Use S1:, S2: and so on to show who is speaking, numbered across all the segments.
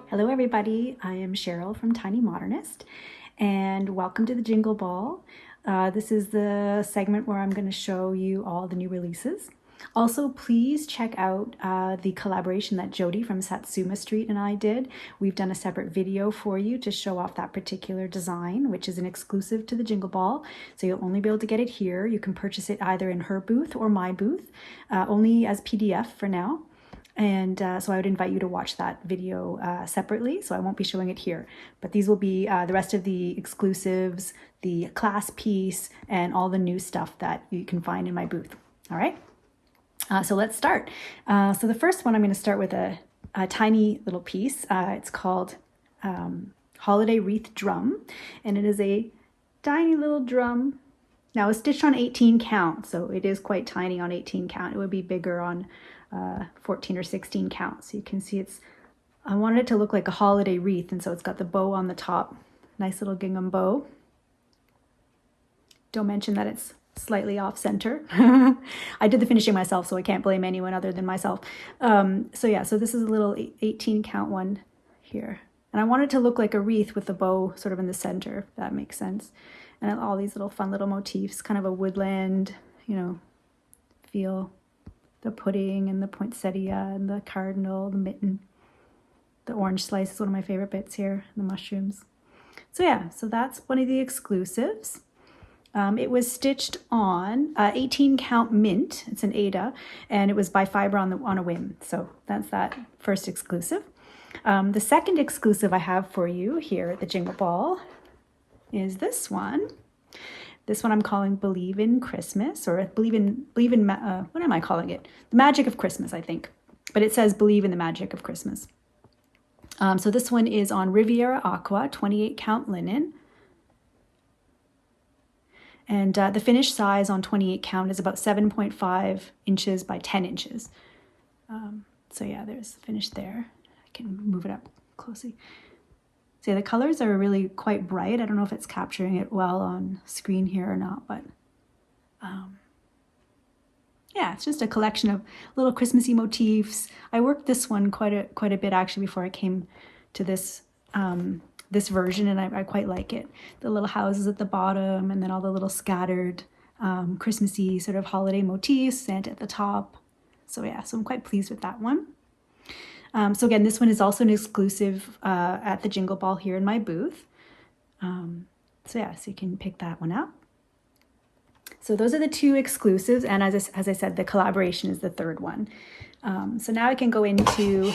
S1: Hello everybody, I am Cheryl from Tiny Modernist and welcome to the Jingle Ball. This is the segment where I'm going to show you all the new releases. Also, please check out the collaboration that Jody from Satsuma Street and I did. We've done a separate video for you to show off that particular design, which is an exclusive to the Jingle Ball. So you'll only be able to get it here. You can purchase it either in her booth or my booth, only as PDF for now. And so I would invite you to watch that video separately, so I won't be showing it here. But these will be the rest of the exclusives, the class piece, and all the new stuff that you can find in my booth. All right, so let's start. So the first one, I'm going to start with a tiny little piece. It's called Holiday Wreath Drum, and it is a tiny little drum. Now it's stitched on 18 count, so it is quite tiny on 18 count. It would be bigger on 14 or 16 count. So you can see I wanted it to look like a holiday wreath, and so it's got the bow on the top. Nice little gingham bow. Don't mention that it's slightly off center. I did the finishing myself, so I can't blame anyone other than myself. So yeah, so this is a little 18 count one here. And I wanted it to look like a wreath with the bow sort of in the center, if that makes sense. And all these little fun little motifs, kind of a woodland, feel. The pudding and the poinsettia and the cardinal, the mitten. The orange slice is one of my favorite bits here, the mushrooms. So yeah, so that's one of the exclusives. It was stitched on 18 count mint. It's an Ada, and it was by Fiber on a whim. So that's that first exclusive. The second exclusive I have for you here at the Jingle Ball is this one. This one I'm calling Believe in Christmas, or believe in what am I calling it? The Magic of Christmas, I think. But it says Believe in the Magic of Christmas. So this one is on Riviera Aqua, 28 count linen. And the finished size on 28 count is about 7.5 inches by 10 inches. So yeah, there's the finish there. I can move it up closely. So the colors are really quite bright. I don't know if it's capturing it well on screen here or not, but yeah, it's just a collection of little Christmassy motifs. I worked this one quite a bit actually before I came to this this version, and I quite like it. The little houses at the bottom, and then all the little scattered Christmassy sort of holiday motifs, Santa at the top. So yeah, so I'm quite pleased with that one. So again, this one is also an exclusive at the Jingle Ball here in my booth. So yeah, so you can pick that one up. So those are the two exclusives, and as I said, the collaboration is the third one. So now I can go into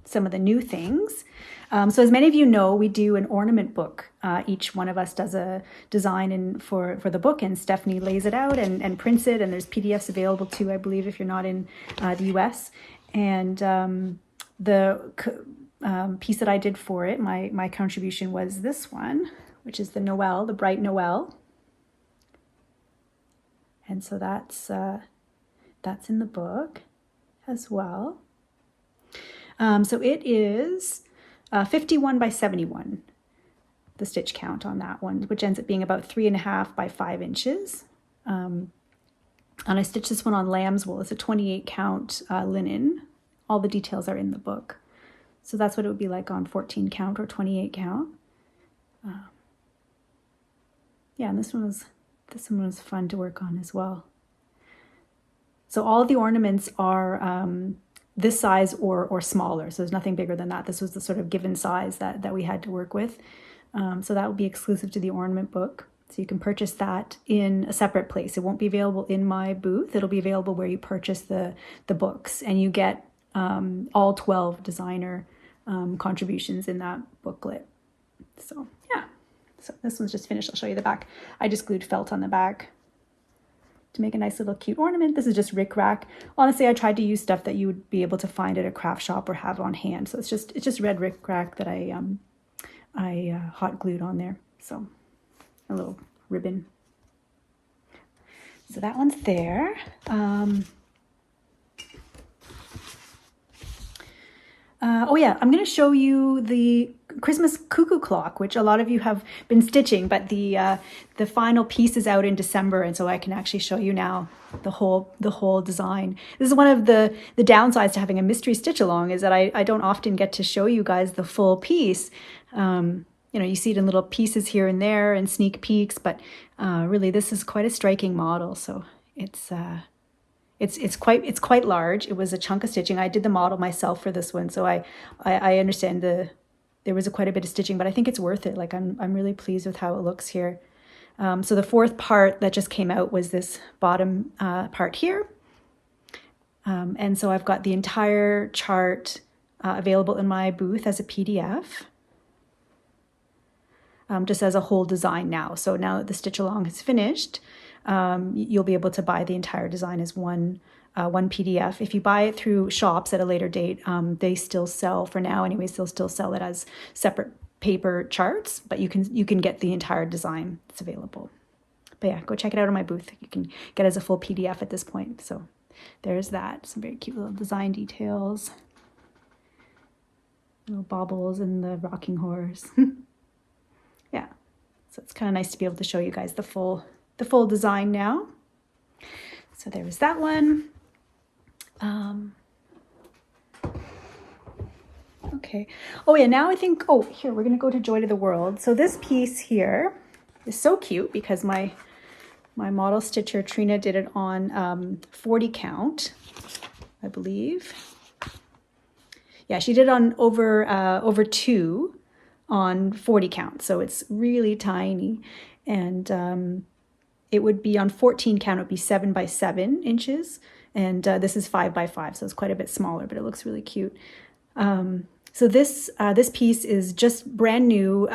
S1: some of the new things. So as many of you know, we do an ornament book. Each one of us does a design for the book, and Stephanie lays it out and prints it, and there's PDFs available too, I believe, if you're not in the US. And the piece that I did for it, my contribution was this one, which is the Noel, the Bright Noel. And so that's in the book as well. So it is 51 by 71, the stitch count on that one, which ends up being about 3.5 by 5 inches. And I stitched this one on lamb's wool. It's a 28 count linen. All the details are in the book. So that's what it would be like on 14 count or 28 count. Yeah, and this one was fun to work on as well. So all of the ornaments are this size or smaller. So there's nothing bigger than that. This was the sort of given size that we had to work with. So that will be exclusive to the ornament book. So you can purchase that in a separate place. It won't be available in my booth. It'll be available where you purchase the books, and you get all 12 designer contributions in that booklet. So yeah, so this one's just finished. I'll show you the back. I just glued felt on the back to make a nice little cute ornament. This is just rickrack. Honestly, I tried to use stuff that you would be able to find at a craft shop or have on hand. So it's just red rickrack that I hot glued on there. So a little ribbon. So that one's there. Oh yeah, I'm going to show you the Christmas cuckoo clock, which a lot of you have been stitching, but the final piece is out in December, and so I can actually show you now the whole design. This is one of the downsides to having a mystery stitch along, is that I don't often get to show you guys the full piece. You know, you see it in little pieces here and there and sneak peeks, but really this is quite a striking model. So it's quite large. It was a chunk of stitching. I did the model myself for this one, so I understand there was quite a bit of stitching, but I think it's worth it. Like I'm really pleased with how it looks here. So the fourth part that just came out was this bottom part here. And so I've got the entire chart available in my booth as a PDF, just as a whole design now. So now that the stitch along is finished, you'll be able to buy the entire design as one PDF. If you buy it through shops at a later date, they still sell, for now anyways, they'll still sell it as separate paper charts, but you can get the entire design that's available. But yeah, go check it out on my booth. You can get it as a full PDF at this point. So there's that. Some very cute little design details. Little baubles and the rocking horse. Yeah, so it's kind of nice to be able to show you guys the full design now. So there was that one. Okay. Oh yeah, now I think, oh, here, we're gonna go to Joy to the World. So this piece here is so cute because my model stitcher, Trina, did it on 40 count, I believe. Yeah, she did it on over 2 on 40 count. So it's really tiny. And it would be on 14 count, it would be 7 by 7 inches. And this is 5 by 5, so it's quite a bit smaller, but it looks really cute. So this piece is just brand new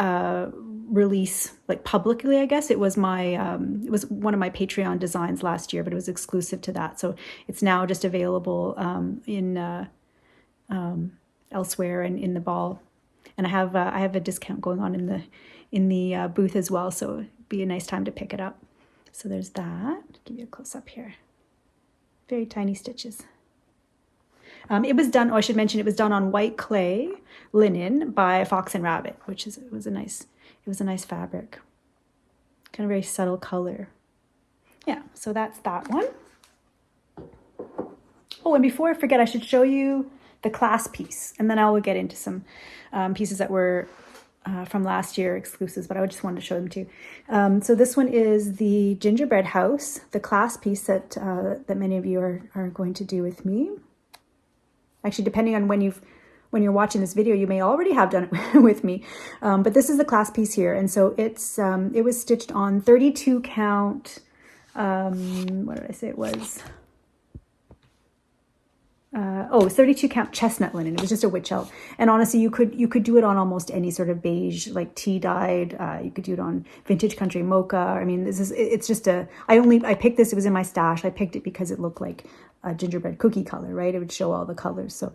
S1: release, like publicly, I guess. It was it was one of my Patreon designs last year, but it was exclusive to that. So it's now just available in elsewhere and in the ball. And I have a discount going on in the booth as well, so it'd be a nice time to pick it up. So there's that. Give you a close up here. Very tiny stitches. It was done, oh, I should mention, it was done on white clay linen by Fox and Rabbit, which it was a nice fabric. Kind of very subtle color. Yeah, so that's that one. Oh, and before I forget, I should show you the class piece, and then I will get into some pieces that were from last year exclusives, but I just wanted to show them too. So this one is the gingerbread house, the class piece that many of you are going to do with me. Actually, depending on when you're watching this video, you may already have done it with me. But this is the class piece here, and so it was stitched on 32 count. What did I say it was? 32 count chestnut linen. It was just a witch elf. And honestly, you could do it on almost any sort of beige, like tea dyed. You could do it on vintage country mocha. I mean, it's just I picked this, it was in my stash. I picked it because it looked like a gingerbread cookie color, right? It would show all the colors. So,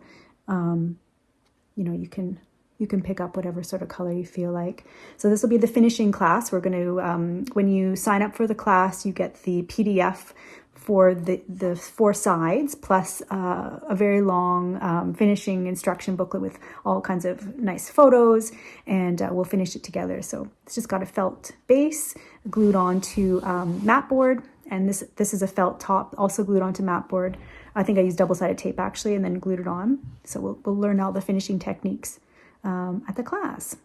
S1: you know, you can pick up whatever sort of color you feel like. So this will be the finishing class. We're going to, when you sign up for the class, you get the PDF for the 4 sides, plus a very long finishing instruction booklet with all kinds of nice photos, and we'll finish it together. So it's just got a felt base glued onto mat board, and this is a felt top also glued onto mat board. I think I used double-sided tape actually, and then glued it on. So we'll learn all the finishing techniques at the class.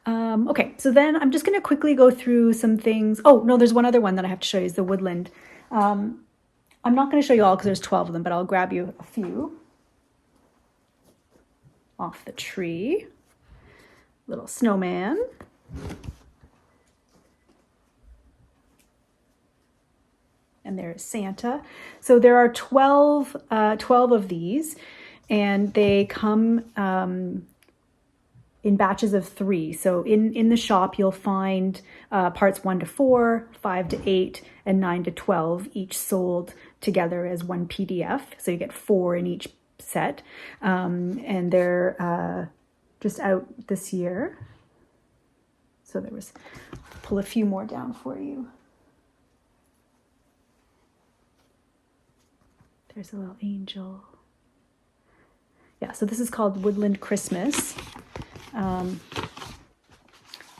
S1: Okay, so then I'm just going to quickly go through some things. Oh, no, there's one other one that I have to show you, is the woodland. I'm not going to show you all because there's 12 of them, but I'll grab you a few off the tree. Little snowman. And there's Santa. So there are 12 of these, and they come in batches of 3. So in the shop, you'll find parts 1 to 4, 5 to 8, and 9 to 12, each sold together as one PDF. So you get 4 in each set. And they're just out this year. So I'll pull a few more down for you. There's a little angel. Yeah, yeah, so this is called Woodland Christmas. I'll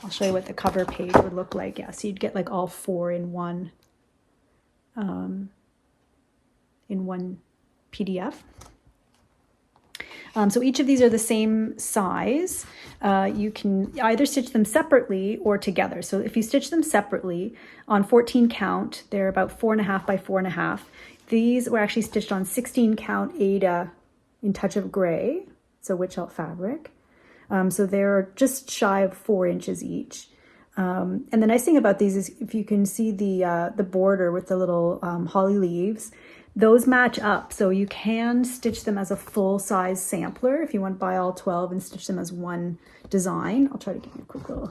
S1: show you what the cover page would look like. Yeah, so you'd get like all 4 in one PDF. So each of these are the same size. You can either stitch them separately or together. So if you stitch them separately on 14 count, they're about 4.5 by 4.5. These were actually stitched on 16 count Aida in touch of gray, so witchelt fabric. So they're just shy of 4 inches each. And the nice thing about these is if you can see the border with the little holly leaves, those match up. So you can stitch them as a full-size sampler if you want to buy all 12 and stitch them as one design. I'll try to give you a quick little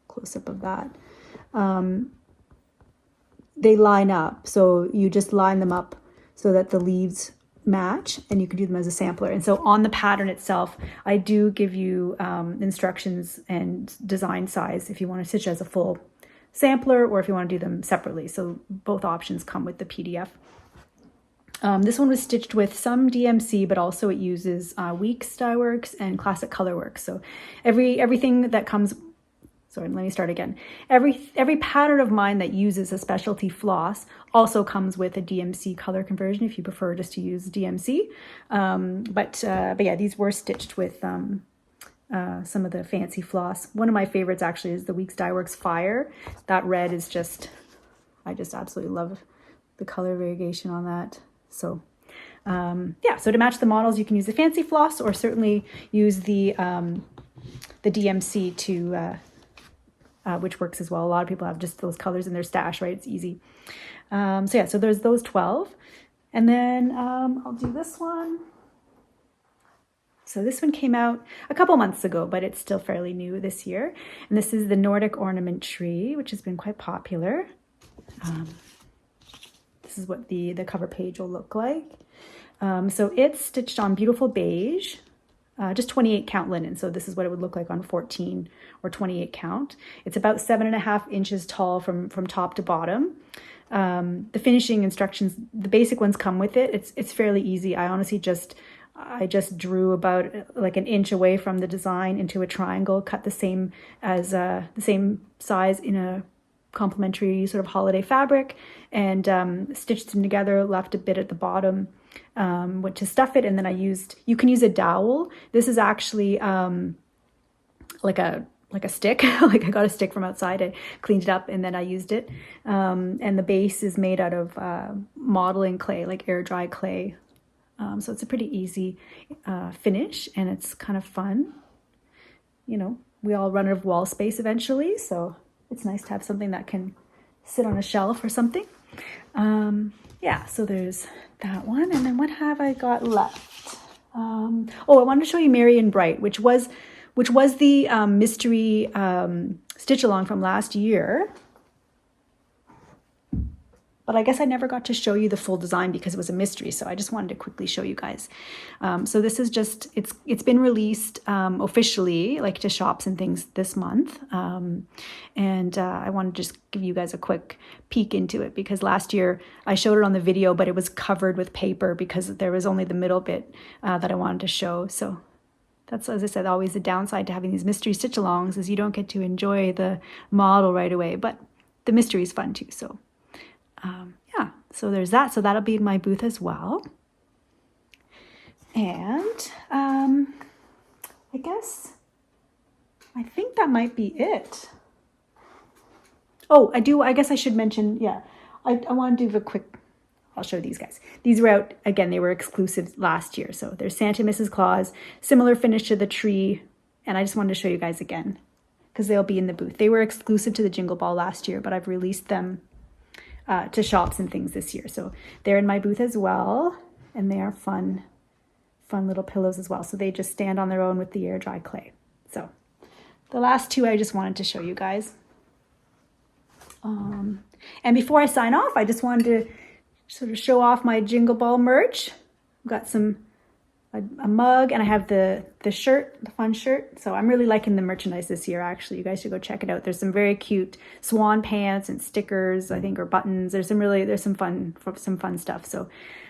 S1: close-up of that. They line up, so you just line them up so that the leaves match, and you can do them as a sampler. And so on the pattern itself, I do give you instructions and design size if you want to stitch as a full sampler or if you want to do them separately. So both options come with the PDF. This one was stitched with some DMC, but also it uses Weeks dye works and classic color works. So everything that comes, sorry, let me start again. Every pattern of mine that uses a specialty floss also comes with a DMC color conversion if you prefer just to use DMC. But yeah, these were stitched with some of the fancy floss. One of my favorites actually is the Weeks dye works Fire. That red is just, I just absolutely love the color variegation on that. So yeah, so to match the models, you can use the fancy floss or certainly use the DMC to which works as well. A lot of people have just those colors in their stash, right? It's easy. So yeah, so there's those 12. And then I'll do this one. So this one came out a couple months ago, but it's still fairly new this year. And this is the Nordic ornament tree, which has been quite popular. This is what the cover page will look like. So it's stitched on beautiful beige, just 28 count linen. So this is what it would look like on 14 or 28 count. It's about 7.5 inches tall from top to bottom. The finishing instructions, the basic ones come with it. It's fairly easy. I honestly just drew about like an inch away from the design into a triangle, cut the same size in a complementary sort of holiday fabric, and stitched them together, left a bit at the bottom to stuff it, and then you can use a dowel. This is actually like a stick. Like I got a stick from outside, I cleaned it up and then I used it. And the base is made out of modeling clay, like air dry clay. So it's a pretty easy finish, and it's kind of fun. You know, we all run out of wall space eventually, so it's nice to have something that can sit on a shelf or something. Yeah, so there's that one. And then what have I got left? Oh, I wanted to show you Merry and Bright, which was the mystery stitch along from last year. But I guess I never got to show you the full design because it was a mystery. So I just wanted to quickly show you guys. So this is just, it's been released officially, like to shops and things this month. And I want to just give you guys a quick peek into it because last year I showed it on the video, but it was covered with paper because there was only the middle bit that I wanted to show. So that's, as I said, always the downside to having these mystery stitch alongs is you don't get to enjoy the model right away, but the mystery is fun too. So yeah, so there's that. So that'll be in my booth as well. And I think that might be it. Oh, I guess I should mention, yeah, I want to do a quick, I'll show these guys. These were out, again, they were exclusive last year. So there's Santa and Mrs. Claus, similar finish to the tree. And I just wanted to show you guys again because they'll be in the booth. They were exclusive to the Jingle Ball last year, but I've released them to shops and things this year. So they're in my booth as well. And they are fun little pillows as well. So they just stand on their own with the air dry clay. So the last two I just wanted to show you guys. And before I sign off, I just wanted to sort of show off my Jingle Ball merch. I've got a mug, and I have the shirt, the fun shirt. So I'm really liking the merchandise this year, actually. You guys should go check it out. There's some very cute swan pants and stickers, I think, or buttons. There's some fun stuff. So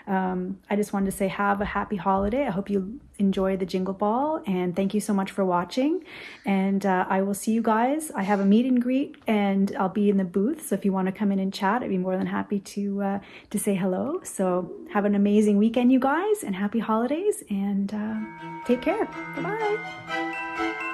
S1: I just wanted to say have a happy holiday. I hope you enjoy the Jingle Ball, and thank you so much for watching. And I will see you guys. I have a meet and greet, and I'll be in the booth. So if you want to come in and chat, I'd be more than happy to say hello. So have an amazing weekend, you guys, and happy holidays, and take care. Bye-bye.